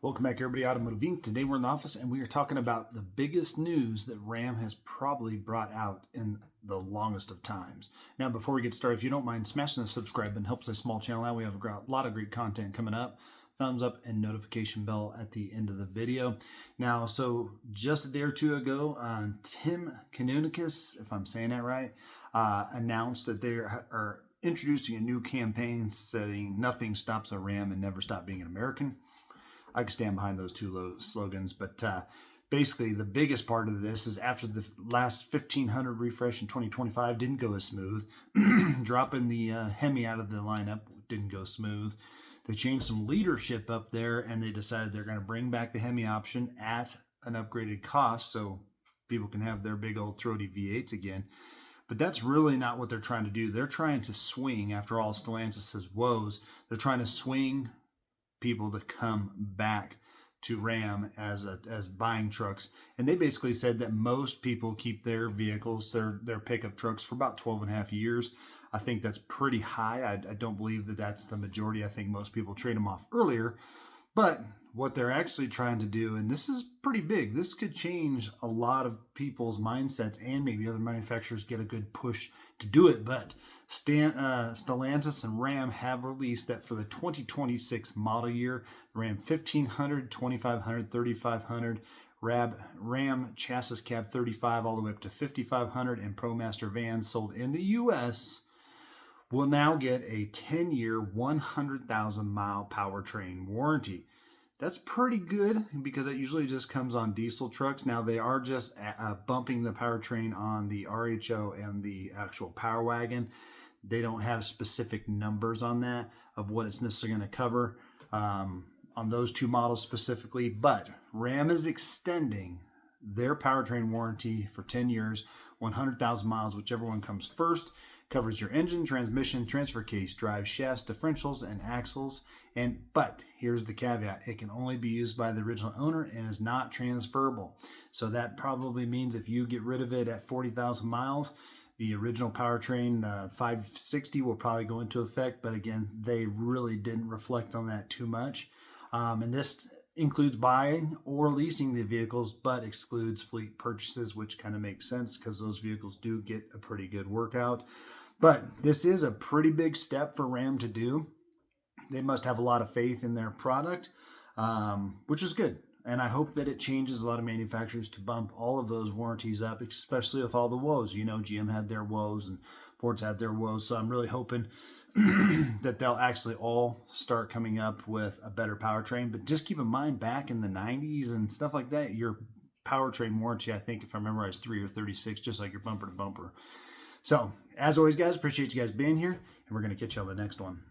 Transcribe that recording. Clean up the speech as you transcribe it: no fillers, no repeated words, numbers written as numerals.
Welcome back, everybody. Automotive Inc. Today we're in the office and we are talking about the biggest news that Ram has probably brought out in the longest of times. Now, before we get started, if you don't mind smashing the subscribe button, helps a small channel out. We have a lot of great content coming up. Thumbs up and notification bell at the end of the video. Now, so just a day or two ago, Tim Kanunikis, if I'm saying that right, announced that they are introducing a new campaign saying nothing stops a Ram and never stop being an American. I can stand behind those two slogans, but basically the biggest part of this is after the last 1500 refresh in 2025 didn't go as smooth, dropping the Hemi out of the lineup didn't go smooth. They changed some leadership up there and they decided they're going to bring back the Hemi option at an upgraded cost so people can have their big old throaty V8s again. But that's really not what they're trying to do. They're trying to swing, after all Stellantis' woes, they're trying to swing people to come back to Ram as buying trucks. And they basically said that most people keep their vehicles, their pickup trucks, for about 12 and a half years. I think that's pretty high. I don't believe that that's the majority. I think most people trade them off earlier. But what they're actually trying to do, and this is pretty big, this could change a lot of people's mindsets, and maybe other manufacturers get a good push to do it. But Stellantis and Ram have released that for the 2026 model year, Ram 1500, 2500, 3500, Ram chassis cab 35 all the way up to 5500, and ProMaster vans sold in the U.S. will now get a 10-year, 100,000-mile powertrain warranty. That's pretty good because it usually just comes on diesel trucks. Now they are just bumping the powertrain on the RHO and the actual Power Wagon. They don't have specific numbers on that of what it's necessarily going to cover on those two models specifically. But Ram is extending their powertrain warranty for 10 years, 100,000 miles, whichever one comes first. Covers your engine, transmission, transfer case, drive shafts, differentials, and axles. But here's the caveat: it can only be used by the original owner and is not transferable. So that probably means if you get rid of it at 40,000 miles, the original powertrain 560 will probably go into effect. But again, they really didn't reflect on that too much. And this includes buying or leasing the vehicles, but excludes fleet purchases, which kind of makes sense because those vehicles do get a pretty good workout. But this is a pretty big step for Ram to do. They must have a lot of faith in their product, which is good. And I hope that it changes a lot of manufacturers to bump all of those warranties up, especially with all the woes. You know, GM had their woes and Ford's had their woes. So I'm really hoping that they'll actually all start coming up with a better powertrain. But just keep in mind, back in the 90s and stuff like that, your powertrain warranty, I think, if I remember right, is 3 or 36, just like your bumper to bumper. So, as always, guys, appreciate you guys being here, and we're going to catch you on the next one.